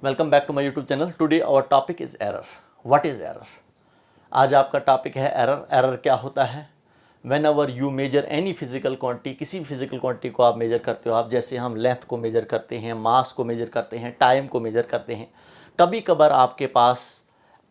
Welcome back to my YouTube channel. Today our topic is error. What is error? आज आपका topic है error. Error क्या होता है? Whenever you measure any physical quantity, किसी भी फिजिकल क्वांटिटी को आप मेजर करते हो, आप जैसे हम लेंथ को मेजर करते हैं, मास को मेजर करते हैं, टाइम को मेजर करते हैं, कभी कभार आपके पास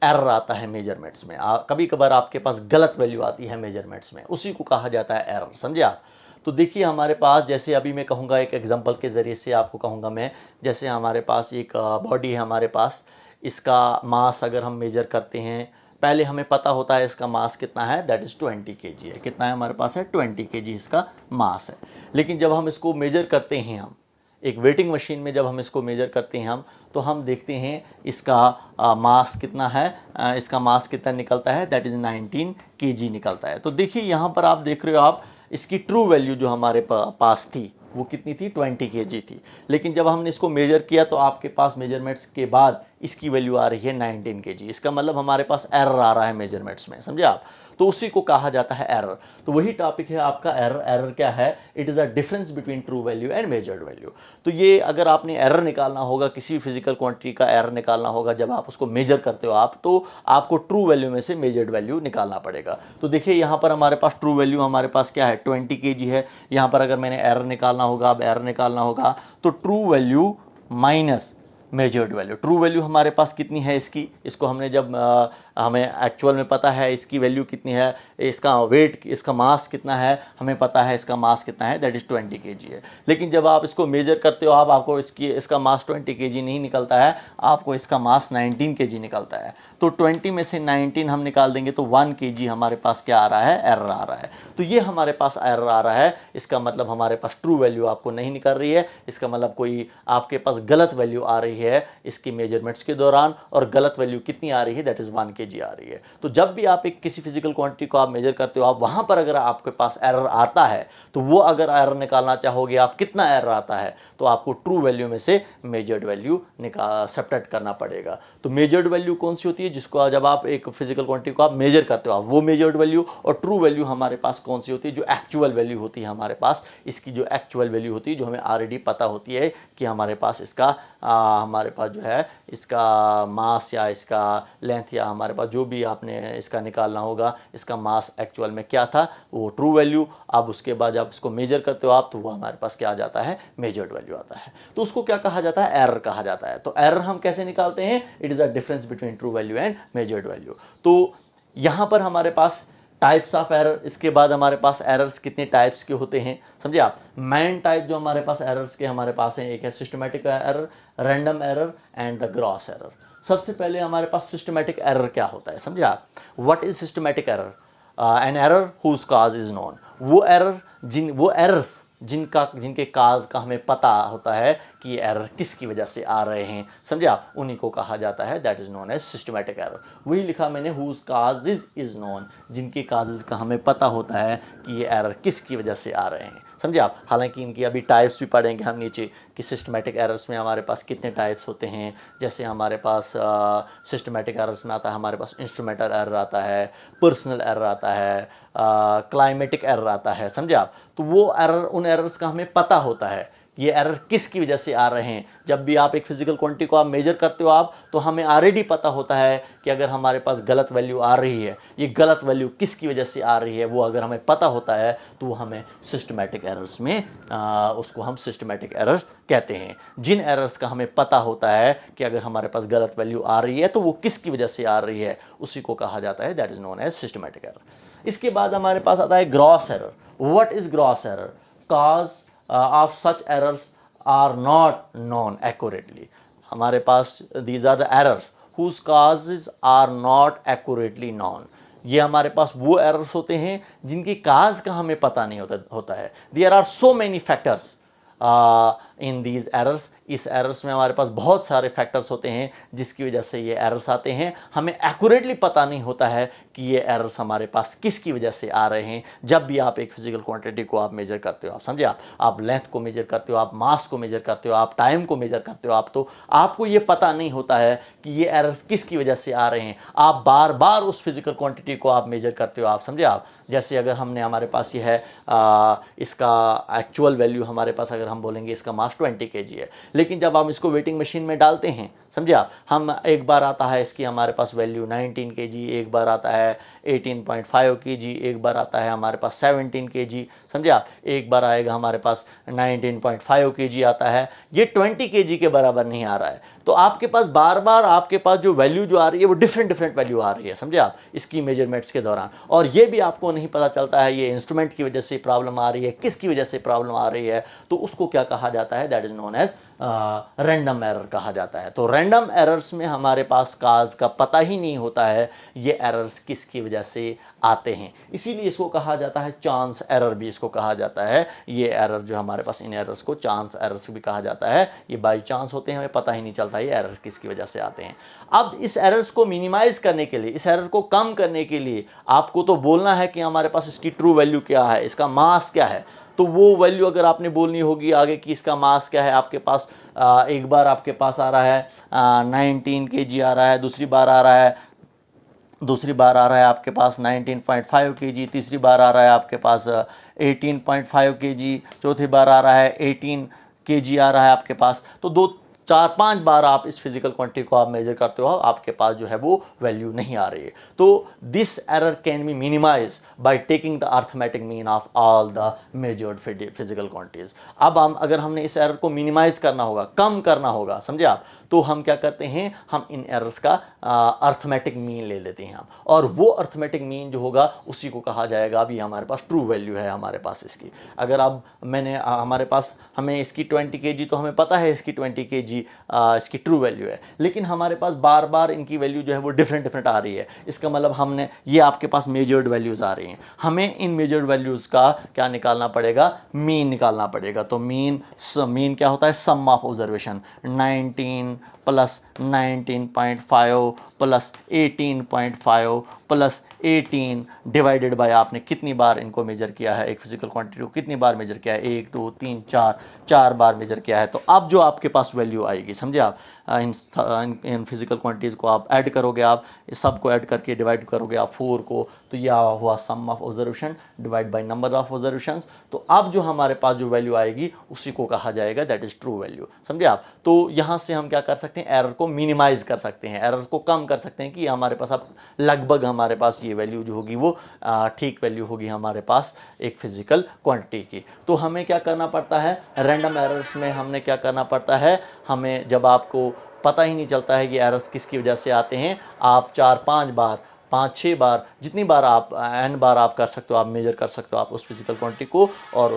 एरर आता है मेजरमेंट्स में, कभी कभार आपके पास गलत वैल्यू आती है मेजरमेंट्स में, उसी को कहा जाता है एरर। समझे आप? तो देखिए हमारे पास, जैसे अभी मैं कहूँगा एक एग्जांपल के ज़रिए से आपको कहूँगा मैं, जैसे हमारे पास एक बॉडी है, हमारे पास इसका मास अगर हम मेजर करते हैं, पहले हमें पता होता है इसका मास कितना है, दैट इज़ 20 kg है। कितना है हमारे पास? है 20 kg इसका मास है। लेकिन जब हम इसको मेजर करते हैं, हम एक वेटिंग मशीन में जब हम इसको मेजर करते हैं हम, तो हम देखते हैं इसका मास कितना है, इसका मास कितना निकलता है, दैट इज़ 19 kg निकलता है। तो देखिए यहाँ पर आप देख रहे हो, आप इसकी ट्रू वैल्यू जो हमारे पास थी वो कितनी थी, 20 kg थी। लेकिन जब हमने इसको मेजर किया तो आपके पास मेजरमेंट्स के बाद इसकी वैल्यू आ रही है 19 kg। इसका मतलब हमारे पास एरर आ रहा है मेजरमेंट्स में। समझे आप? तो उसी को कहा जाता है एरर। तो वही टॉपिक है आपका एरर। एरर क्या है? It is a difference between true value and measured value. तो ये अगर आपने एरर निकालना होगा, किसी भी फिजिकल क्वांटिटी का एरर निकालना होगा, जब आप उसको मेजर करते हो आप, तो आपको ट्रू वैल्यू में से मेजर्ड वैल्यू निकालना पड़ेगा। तो देखिए यहाँ पर हमारे पास ट्रू वैल्यू हमारे पास क्या है, 20 kg है। यहाँ पर अगर मैंने एरर निकालना होगा, अब एरर निकालना होगा तो true value minus measured value. True value हमारे पास कितनी है इसकी, इसको हमने जब हमें एक्चुअल में पता है इसकी वैल्यू कितनी है, इसका वेट, इसका मास कितना है, हमें पता है इसका मास कितना है, दैट इज़ 20 kg है। लेकिन जब आप इसको मेजर करते हो आपको इसका मास 20 kg नहीं निकलता है, आपको इसका मास 19 kg निकलता है। तो 20 में से 19 हम निकाल देंगे तो 1 kg हमारे पास क्या आ रहा है, एरर आ रहा है। तो ये हमारे पास एरर आ रहा है। इसका मतलब हमारे पास ट्रू वैल्यू आपको नहीं निकल रही है, इसका मतलब कोई आपके पास गलत वैल्यू आ रही है इसकी मेजरमेंट्स के दौरान, और गलत वैल्यू कितनी आ रही है, दैट इज़ 1 kg आ रही है। तो जब भी आप एक किसी फिजिकल क्वांटिटी को आप मेजर करते हो, आप वहां पर अगर आपके पास एरर आता है, तो वो अगर एरर निकालना चाहोगे आप कितना एरर आता है, तो आपको ट्रू वैल्यू में से मेजर्ड वैल्यू सब्ट्रैक्ट करना पड़ेगा। तो मेजर्ड वैल्यू कौन सी होती है? जिसको जब आप एक फिजिकल क्वांटिटी को आप मेजर करते हो आप, वो मेजर्ड वैल्यू। और ट्रू वैल्यू हमारे पास कौन सी होती है? जो एक्चुअल वैल्यू होती है हमारे पास, इसकी जो एक्चुअल वैल्यू होती है, जो हमें ऑलरेडी पता होती है कि हमारे पास इसका हमारे पास जो है इसका मास या इसका लेंथ, या हमारे पास जो भी आपने इसका निकालना होगा, इसका मास एक्चुअल में क्या था, वो ट्रू वैल्यू। अब उसके बाद जब इसको मेजर करते हो आप, तो वो हमारे पास क्या आ जाता है, मेजर्ड वैल्यू आता है। तो उसको क्या कहा जाता है? एरर कहा जाता है। तो एरर हम कैसे निकालते हैं? It is a difference between true value and measured value. तो यहाँ पर हमारे पास टाइप्स ऑफ एरर, इसके बाद हमारे पास एरर्स कितने टाइप्स के होते हैं, समझे आप? मेन टाइप जो हमारे पास एरर्स के हमारे पास हैं, एक है systematic error, random error and the gross error. सबसे पहले हमारे पास सिस्टमैटिक एरर क्या होता है, समझे आप? What is systematic error? An error whose cause is known. वो एरर्स जिनके काज का हमें पता होता है कि ये एरर किसकी वजह से आ रहे हैं, समझे आप? उन्हीं को कहा जाता है, that is known as systematic error. वही लिखा मैंने, हुज काजेज इज नोन, जिनके काजेज का हमें पता होता है कि ये एरर किसकी वजह से आ रहे हैं, समझे आप? हालांकि इनकी अभी टाइप्स भी पढ़ेंगे हम नीचे कि सिस्टमैटिक एरर्स में हमारे पास कितने टाइप्स होते हैं। जैसे हमारे पास सिस्टमैटिक एरर्स में आता है, हमारे पास इंस्ट्रूमेंटल एरर आता है, पर्सनल एरर आता है, क्लाइमेटिक एरर आता है, समझे आप? तो वो एरर, उन एरर्स का हमें पता होता है ये एरर किसकी वजह से आ रहे हैं। जब भी आप एक फिजिकल क्वांटिटी को आप मेजर करते हो आप, तो हमें ऑलरेडी पता होता है कि अगर हमारे पास गलत वैल्यू आ रही है, ये गलत वैल्यू किसकी वजह से आ रही है, वो अगर हमें पता होता है तो वो हमें सिस्टमैटिक एरर्स में उसको हम सिस्टमैटिक एरर कहते हैं। जिन एरर्स का हमें पता होता है कि अगर हमारे पास गलत वैल्यू आ रही है तो वो किसकी वजह से आ रही है, उसी को कहा जाता है, that is known as systematic error. इसके बाद हमारे पास आता है gross error. What is gross error? Cause of such errors are not known accurately. हमारे पास these are the errors whose causes are not accurately known. ये हमारे पास वो एरर्स होते हैं जिनकी काज का हमें पता नहीं होता है। There are so many factors in these errors. इस एरर्स में हमारे पास बहुत सारे फैक्टर्स होते हैं जिसकी वजह से ये एरर्स आते हैं। हमें एक्यूरेटली पता नहीं होता है कि ये एरर्स हमारे पास किसकी वजह से आ रहे हैं। जब भी आप एक फिजिकल क्वांटिटी को आप मेजर करते हो, आप समझे, आप लेंथ को मेजर करते हो, आप मास को मेजर करते हो, आप टाइम को मेजर करते हो, आप, तो आपको ये पता नहीं होता है कि ये एरर्स किसकी वजह से आ रहे हैं। आप बार बार उस फिजिकल क्वांटिटी को आप मेजर करते हो, आप समझे आप? जैसे अगर हमने, हमारे पास ये है इसका एक्चुअल वैल्यू, हमारे पास अगर हम बोलेंगे इसका मास मास 20 kg है। लेकिन जब हम इसको वेटिंग मशीन में डालते हैं, समझे आप, हम एक बार आता है इसकी हमारे पास वैल्यू 19 kg, एक बार आता है 18.5 kg, एक बार आता है हमारे पास 17 kg, समझे आप, एक बार आएगा हमारे पास 19.5 kg आता है। ये 20 kg के बराबर नहीं आ रहा है। तो आपके पास बार बार आपके पास जो वैल्यू जो आ रही है वो डिफरेंट वैल्यू आ रही है, समझे आप, इसकी मेजरमेंट्स के दौरान। और ये भी आपको नहीं पता चलता है ये इंस्ट्रूमेंट की वजह से प्रॉब्लम आ रही है, किसकी वजह से प्रॉब्लम आ रही है। तो उसको क्या कहा जाता है, that is known as random error कहा जाता है। तो रैंडम एरर्स में हमारे पास काज का पता ही नहीं होता है ये एरर्स किसकी वजह से आते हैं, इसीलिए इसको कहा जाता है चांस एरर भी इसको कहा जाता है। ये एरर जो हमारे पास, इन एरर्स को चांस एरर्स भी कहा जाता है। ये बाई चांस होते हैं, हमें पता ही नहीं चलता ये एरर्स किसकी वजह से आते हैं। अब इस एरर्स को मिनिमाइज करने के लिए, इस एरर को कम करने के लिए आपको तो बोलना है कि हमारे पास इसकी ट्रू वैल्यू क्या है, इसका मास क्या है। तो वो वैल्यू अगर आपने बोलनी होगी आगे कि इसका मास क्या है, आपके पास एक बार आपके पास आ रहा है 19 kg आ रहा है, दूसरी बार आ रहा है आपके पास 19.5 kg, तीसरी बार आ रहा है आपके पास 18.5 kg, चौथी बार आ रहा है 18 kg आ रहा है आपके पास। तो 2-4-5 बार आप इस फिजिकल क्वांटिटी को आप मेजर करते हो, आपके पास जो है वो वैल्यू नहीं आ रही है। तो this error can be minimised by taking the arithmetic mean of all the measured physical quantities. अब अगर हमने इस एरर को मिनिमाइज करना होगा, कम करना होगा, समझे आप, तो हम क्या करते हैं, हम इन एरर्स का अर्थमेटिक मीन ले लेते हैं हम, और वो अर्थमेटिक मीन जो होगा उसी को कहा जाएगा अभी हमारे पास ट्रू वैल्यू है हमारे पास इसकी। अगर अब हमारे पास हमें इसकी 20 kg तो हमें पता है इसकी 20 kg इसकी ट्रू वैल्यू है, लेकिन हमारे पास बार बार इनकी वैल्यू जो है वो डिफरेंट आ रही है। इसका मतलब हमने ये आपके पास मेजर्ड वैल्यूज आ रही हैं, हमें इन मेजर्ड वैल्यूज का क्या निकालना पड़ेगा, मीन निकालना पड़ेगा। तो मीन क्या होता है, sum of observation, 19 plus 19.5 plus 18.5 plus 18 divided by आपने कितनी बार इनको मेजर किया है, एक फिजिकल क्वांटिटी को कितनी बार मेजर किया है, 1 2 3 4 बार मेजर किया है। तो अब जो आपके पास वैल्यू आएगी, समझे आप, इन फिजिकल क्वांटिटीज़ को आप ऐड करोगे, आप इस सब को ऐड करके डिवाइड करोगे आप 4 को, तो यह हुआ sum of observation divide by number of observations. तो अब जो हमारे पास जो वैल्यू आएगी उसी को कहा जाएगा दैट इज ट्रू वैल्यू, समझे आप। तो यहाँ से हम क्या कर सकते हैं, एरर को मिनिमाइज कर सकते हैं, एरर को कम कर सकते हैं कि हमारे पास अब लगभग हमारे पास ये वैल्यू जो होगी वो ठीक वैल्यू होगी हमारे पास एक फिजिकल क्वांटिटी की। तो हमें क्या करना पड़ता है, रैंडम एरर्स में हमने क्या करना पड़ता है, हमें जब आपको पता ही नहीं चलता है कि एरर्स किसकी वजह से आते हैं, आप 4-5 बार 5-6 बार जितनी बार आप n बार आप कर सकते हो, आप मेजर कर सकते हो आप उस फिजिकल क्वांटिटी को, और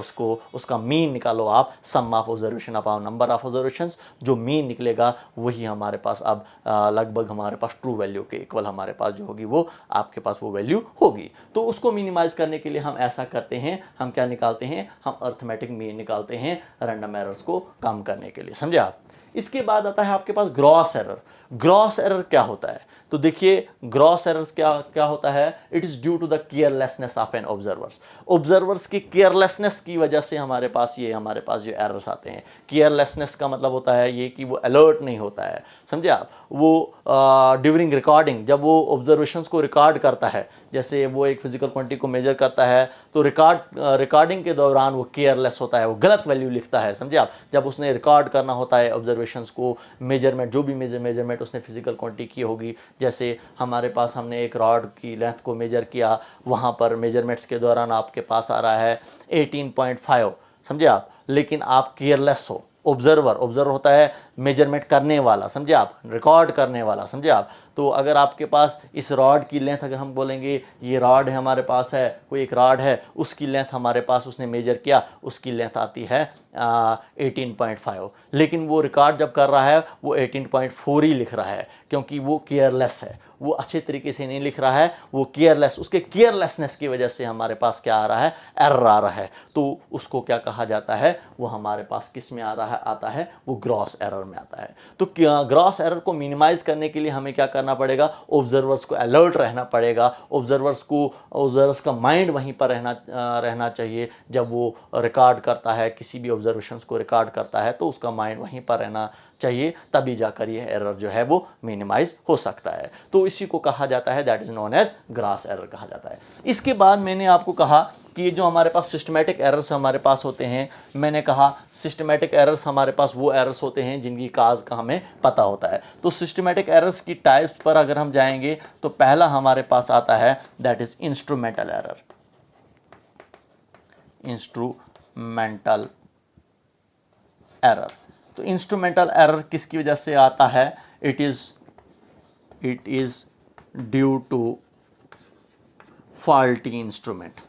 उसका मीन निकालो आप, sum of observation upon number of observations. जो मीन निकलेगा वही हमारे पास अब लगभग हमारे पास ट्रू वैल्यू के इक्वल हमारे पास जो होगी वो आपके पास वो वैल्यू होगी। तो उसको मिनिमाइज करने के लिए हम ऐसा करते हैं, हम क्या निकालते हैं, हम अर्थमेटिक मीन निकालते हैं रैंडम एरर्स को कम करने के लिए, समझे आप। इसके बाद आता है आपके पास ग्रॉस एरर। ग्रॉस एरर क्या होता है, तो देखिए ग्रॉस एरर्स क्या होता है, it is due to the carelessness of an observers की केयरलेसनेस की वजह से हमारे पास जो एरर्स आते हैं। केयरलेसनेस का मतलब होता है ये कि वो अलर्ट नहीं होता है, समझे आप। वो ड्यूरिंग रिकॉर्डिंग, जब वो ऑब्जर्वेशंस को रिकॉर्ड करता है, जैसे वो एक फिजिकल क्वांटिटी को मेजर करता है, तो रिकॉर्डिंग के दौरान वो केयरलेस होता है, वो गलत वैल्यू लिखता है, समझे आप। जब उसने रिकॉर्ड करना होता है ऑब्जर्वेशंस को, मेजरमेंट जो भी मेजरमेंट उसने फिजिकल क्वांटिटी की होगी, जैसे हमारे पास हमने एक रॉड की लेंथ को मेजर किया, वहाँ पर मेजरमेंट्स के दौरान आपके पास आ रहा है 18.5, समझे आप, लेकिन आप केयरलेस हो। ऑब्जर्वर होता है मेजरमेंट करने वाला, समझे आप, रिकॉर्ड करने वाला, समझे आप। तो अगर आपके पास इस रॉड की लेंथ, अगर हम बोलेंगे ये रॉड है हमारे पास है, कोई एक रॉड है, उसकी लेंथ हमारे पास उसने मेजर किया, उसकी लेंथ आती है 18.5, लेकिन वो रिकॉर्ड जब कर रहा है वो 18.4 ही लिख रहा है, क्योंकि वो केयरलेस है, वो अच्छे तरीके से नहीं लिख रहा है, वो केयरलेस, उसके केयरलेसनेस की वजह से हमारे पास क्या आ रहा है, एरर आ रहा है। तो उसको क्या कहा जाता है, वो हमारे पास किस में आ रहा है, आता है वो ग्रॉस एरर में आता है। तो ग्रॉस एरर को मिनिमाइज करने के लिए हमें क्या करना पड़ेगा, ऑब्जर्वर्स को अलर्ट रहना पड़ेगा, ऑब्जर्वर्स का माइंड वहीं पर रहना चाहिए। जब वो रिकॉर्ड करता है, किसी भी ऑब्जर्वेशंस को रिकॉर्ड करता है, तो उसका माइंड वहीं पर रहना चाहिए, तभी जाकर ये एरर जो है वो मिनिमाइज हो सकता है। तो इसी को कहा जाता है, that is known as gross error कहा जाता है। इसके बाद मैंने आपको कहा कि जो हमारे पास सिस्टमैटिक एरर्स हमारे पास होते हैं, मैंने कहा सिस्टमैटिक एरर्स हमारे पास वो एरर्स होते हैं जिनकी काज का हमें पता होता है। तो सिस्टमैटिक एरर्स की टाइप्स पर अगर हम जाएंगे तो पहला हमारे पास आता है that is instrumental error. Instrumental error, तो इंस्ट्रूमेंटल एरर किसकी वजह से आता है? It is due to faulty instrument.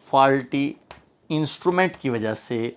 Faulty instrument की वजह से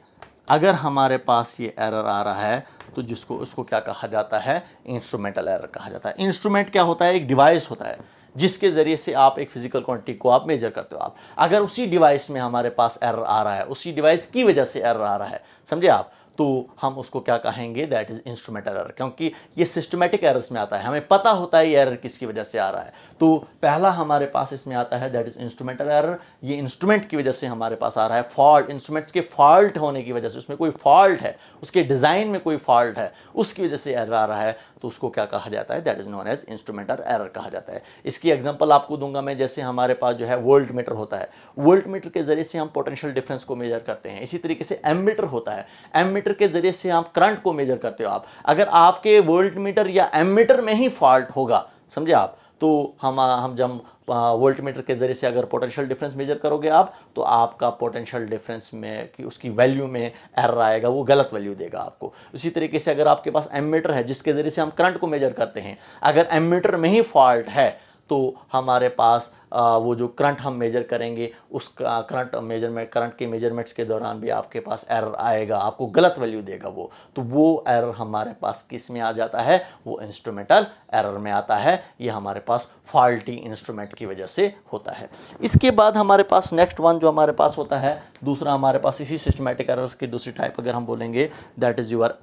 अगर हमारे पास ये एरर आ रहा है तो जिसको उसको क्या कहा जाता है? इंस्ट्रूमेंटल एरर कहा जाता है। इंस्ट्रूमेंट क्या होता है? एक डिवाइस होता है जिसके ज़रिए से आप एक फिजिकल क्वांटिटी को आप मेजर करते हो। आप अगर उसी डिवाइस में हमारे पास एरर आ रहा है, उसी डिवाइस की वजह से एरर आ रहा है, समझे आप, तो हम उसको क्या कहेंगे? That is instrumental error. क्योंकि ये सिस्टमैटिक एरर्स में आता है, हमें पता होता है ये एरर किसकी वजह से आ रहा है। तो पहला हमारे पास इसमें आता है दैट इज इंस्ट्रूमेंटल एरर। ये इंस्ट्रूमेंट की वजह से हमारे पास आ रहा है। फॉल्ट, इंस्ट्रूमेंट्स के फॉल्ट होने की वजह से, उसमें कोई फॉल्ट है, उसके डिज़ाइन में कोई फॉल्ट है, उसकी वजह से एरर आ रहा है, तो उसको क्या कहा जाता है? That is known as instrumental error कहा जाता है। इसकी एग्जांपल आपको दूंगा मैं, जैसे हमारे पास जो है वोल्ट मीटर होता है, वोल्ट मीटर के जरिए से हम पोटेंशियल डिफरेंस को मेजर करते हैं। इसी तरीके से एमीटर होता है, एमीटर के जरिए से आप करंट को मेजर करते हो। आप अगर आपके वोल्ट मीटर या एमीटर में ही फॉल्ट होगा, समझे आप, तो हम जब वोल्ट मीटर के जरिए से अगर पोटेंशियल डिफरेंस मेजर करोगे आप, तो आपका पोटेंशियल डिफरेंस में कि उसकी वैल्यू में एरर आएगा, वो गलत वैल्यू देगा आपको। उसी तरीके से अगर आपके पास एमीटर है जिसके जरिए से हम करंट को मेजर करते हैं, अगर एमीटर में ही फॉल्ट है तो हमारे पास वो जो करंट हम मेजर करेंगे, उस करंट मेजरमेंट, करंट के मेजरमेंट्स के दौरान भी आपके पास एरर आएगा, आपको गलत वैल्यू देगा वो। तो वो एरर हमारे पास किस में आ जाता है? वो इंस्ट्रूमेंटल एरर में आता है। ये हमारे पास फॉल्टी इंस्ट्रूमेंट की वजह से होता है। इसके बाद हमारे पास नेक्स्ट वन जो हमारे पास होता है, दूसरा हमारे पास इसी सिस्टमैटिक एरर्स की दूसरी टाइप अगर हम बोलेंगे, that is your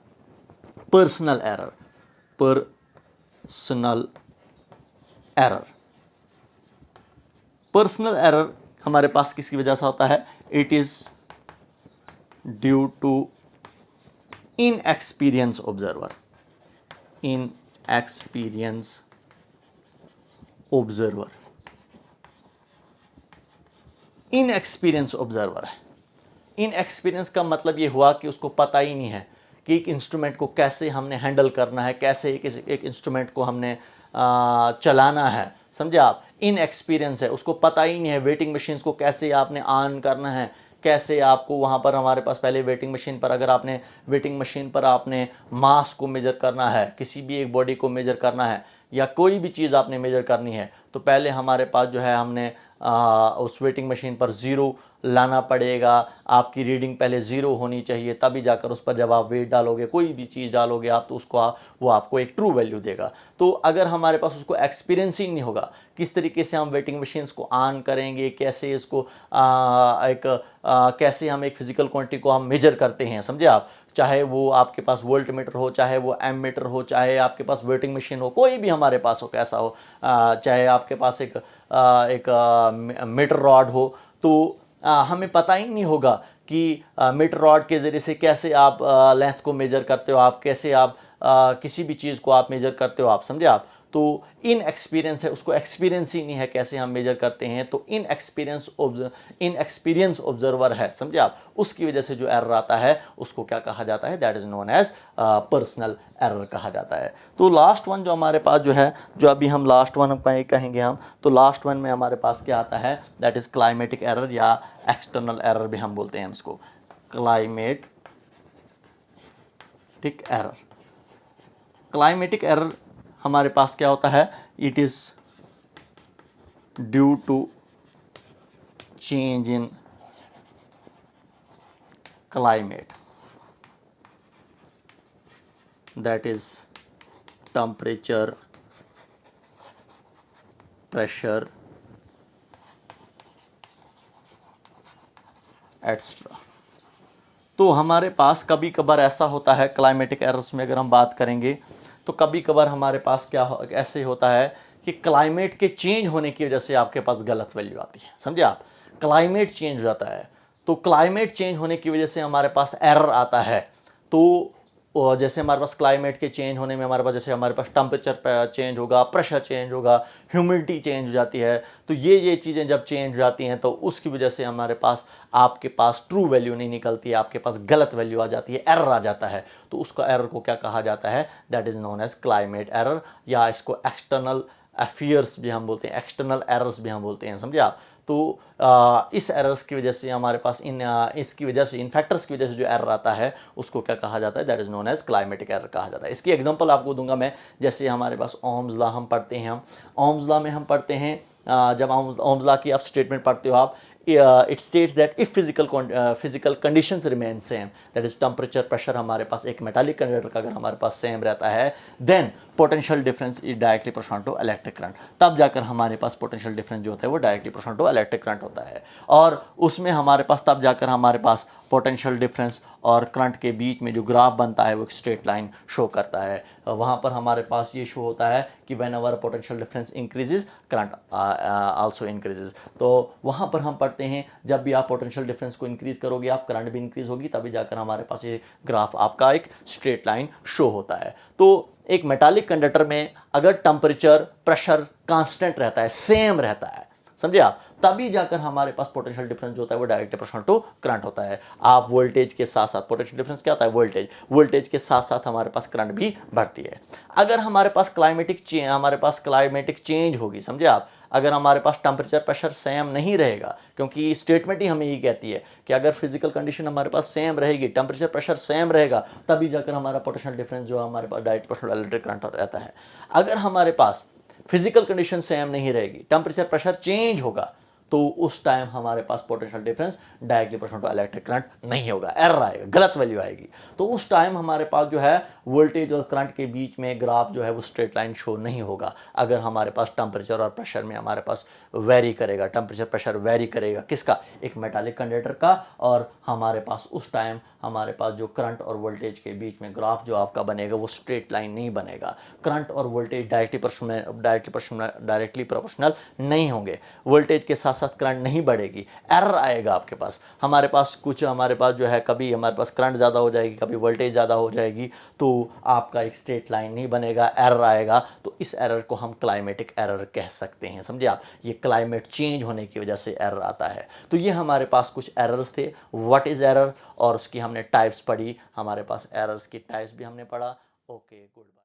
personal error. Personal error, personal error हमारे पास किसकी वजह से होता है? It is due to inexperience observer. Inexperience observer, inexperience observer है। इनएक्सपीरियंस का मतलब ये हुआ कि उसको पता ही नहीं है कि एक इंस्ट्रूमेंट को कैसे हमने हैंडल करना है, कैसे एक इंस्ट्रूमेंट को हमने चलाना है, समझे आप। इनएक्सपीरियंस है, उसको पता ही नहीं है वेटिंग मशीन्स को कैसे आपने ऑन करना है, कैसे आपको वहाँ पर हमारे पास पहले वेटिंग मशीन पर, अगर आपने वेटिंग मशीन पर आपने मास को मेजर करना है, किसी भी एक बॉडी को मेजर करना है या कोई भी चीज़ आपने मेजर करनी है, तो पहले हमारे पास जो है हमने उस वेटिंग मशीन पर ज़ीरो लाना पड़ेगा। आपकी रीडिंग पहले ज़ीरो होनी चाहिए, तभी जाकर उस पर जब आप वेट डालोगे, कोई भी चीज़ डालोगे आप, तो उसको वो आपको एक ट्रू वैल्यू देगा। तो अगर हमारे पास उसको एक्सपीरियंस ही नहीं होगा किस तरीके से हम वेटिंग मशीन्स को ऑन करेंगे, कैसे इसको कैसे हम एक फिजिकल क्वांटिटी को हम मेजर करते हैं, समझे आप। चाहे वो आपके पास वोल्ट मीटर हो, चाहे वो एम मीटर हो, चाहे आपके पास वेटिंग मशीन हो, कोई भी हमारे पास हो, कैसा हो, चाहे आपके पास एक मीटर रॉड हो, तो हमें पता ही नहीं होगा कि मीटर रॉड के ज़रिए से कैसे आप लेंथ को मेजर करते हो, आप कैसे आप किसी भी चीज़ को आप मेजर करते हो, आप समझे आप। तो इन एक्सपीरियंस है, उसको एक्सपीरियंस ही नहीं है कैसे हम मेजर करते हैं, तो इन एक्सपीरियंस ऑब्जर्वर है, समझे आप। उसकी वजह से जो एरर आता है उसको क्या कहा जाता है? That is known as personal error कहा जाता है। तो लास्ट वन जो हमारे पास जो है, जो अभी हम लास्ट वन कहेंगे हम, तो लास्ट वन में हमारे पास क्या आता है? दैट इज क्लाइमेटिक एरर या एक्सटर्नल एरर भी हम बोलते हैं इसको, क्लाइमेटिक एरर। क्लाइमेटिक एरर हमारे पास क्या होता है? It is due to change in climate, that is temperature, pressure etcetera. तो हमारे पास कभी कभार ऐसा होता है क्लाइमेटिक एरर्स में, अगर हम बात करेंगे तो कभी कभार हमारे पास क्या ऐसे होता है कि क्लाइमेट के चेंज होने की वजह से आपके पास गलत वैल्यू आती है, समझे आप। क्लाइमेट चेंज हो जाता है, तो क्लाइमेट चेंज होने की वजह से हमारे पास एरर आता है। तो और जैसे हमारे पास क्लाइमेट के चेंज होने में हमारे पास, जैसे हमारे पास टेम्परेचर चेंज होगा, प्रेशर चेंज होगा, ह्यूमिडिटी चेंज हो जाती है, तो ये चीज़ें जब चेंज हो जाती हैं तो उसकी वजह से हमारे पास, आपके पास ट्रू वैल्यू नहीं निकलती है, आपके पास गलत वैल्यू आ जाती है, एरर आ जाता है। तो उसका एरर को क्या कहा जाता है? That is known as climate error, या इसको एक्सटर्नल अफेयर्स भी हम बोलते हैं, एक्सटर्नल एरर्स भी हम बोलते हैं, समझे आप। तो इस एरर्स की वजह से हमारे पास इसकी वजह से, इन फैक्टर्स की वजह से जो एरर आता है उसको क्या कहा जाता है? That is known as climatic error कहा जाता है। इसकी एग्जांपल आपको दूंगा मैं, जैसे हमारे पास ओम्स लॉ हम पढ़ते हैं, हम ओम्स लॉ में हम पढ़ते हैं, जब ओम्स लॉ की आप स्टेटमेंट पढ़ते हो आप, it states that if physical conditions remain same, that is temperature, pressure, हमारे पास एक मेटालिक कंडक्टर का अगर हमारे पास सेम रहता है, then potential difference is directly proportional to electric current, तब जाकर हमारे पास पोटेंशियल डिफरेंस जो होता है वो directly proportional to electric current होता है। और उसमें हमारे पास तब जाकर हमारे पास पोटेंशियल डिफरेंस और करंट के बीच में जो ग्राफ बनता है वो एक स्ट्रेट लाइन शो करता है। वहाँ पर हमारे पास ये शो होता है कि when ever potential difference increases, current also increases. तो वहाँ पर हम पढ़ते हैं जब भी आप पोटेंशियल डिफरेंस को इंक्रीज करोगे, आप करंट भी इंक्रीज होगी, तभी जाकर हमारे पास ये ग्राफ आपका एक स्ट्रेट लाइन शो होता है। तो एक मेटालिक कंडक्टर में अगर टेम्परेचर, प्रेशर कांस्टेंट रहता है, सेम रहता है, समझे आप, तभी जाकर हमारे पास पोटेंशियल डिफरेंस जो होता है वो डायरेक्ट प्रोपोर्शनल टू करंट होता है। आप वोल्टेज के साथ साथ, पोटेंशियल डिफरेंस क्या होता है? वोल्टेज के साथ साथ हमारे पास करंट भी बढ़ती है। अगर हमारे पास क्लाइमेटिक चेंज होगी, समझे आप, अगर हमारे पास टेम्परेचर, प्रेशर सेम नहीं रहेगा, क्योंकि स्टेटमेंट ही हमें ये कहती है कि अगर फिजिकल कंडीशन हमारे पास सेम रहेगी, टेम्परेचर, प्रेशर सेम रहेगा, तभी जाकर हमारा पोटेंशियल डिफरेंस जो हमारे पास डायरेक्ट प्रोपोर्शनल इलेक्ट्रिक करंट रहता है। अगर हमारे पास फिजिकल कंडीशन सेम नहीं रहेगी, टेम्परेचर, प्रेशर चेंज होगा, तो उस टाइम हमारे पास potential difference directly proportional to electric current नहीं होगा, एरर आएगा, गलत वैल्यू आएगी। तो उस टाइम हमारे पास जो है वोल्टेज और करंट के बीच में ग्राफ जो है वो स्ट्रेट लाइन शो नहीं होगा। अगर हमारे पास टेम्परेचर और प्रेशर में हमारे पास वेरी करेगा, टेम्परेचर, प्रेशर वेरी करेगा, किसका? एक मेटालिक कंडक्टर का, और हमारे पास उस टाइम हमारे पास जो करंट और वोल्टेज के बीच में ग्राफ जो आपका बनेगा वो स्ट्रेट लाइन नहीं बनेगा। करंट और वोल्टेज डायरेक्टली प्रोपोर्शनल नहीं होंगे, वोल्टेज के साथ साथ करंट नहीं बढ़ेगी, एरर आएगा आपके पास। हमारे पास जो है, कभी हमारे पास करंट ज़्यादा हो जाएगी, कभी वोल्टेज ज़्यादा हो जाएगी, तो आपका एक स्ट्रेट लाइन नहीं बनेगा, एरर आएगा। तो इस एरर को हम क्लाइमेटिक एरर कह सकते हैं, समझे आप। ये क्लाइमेट चेंज होने की वजह से एरर आता है। तो ये हमारे पास कुछ एरर्स थे, व्हाट इज़ एरर, और उसकी हमने टाइप्स पढ़ी, हमारे पास एरर्स की टाइप्स भी हमने पढ़ा। Okay, good.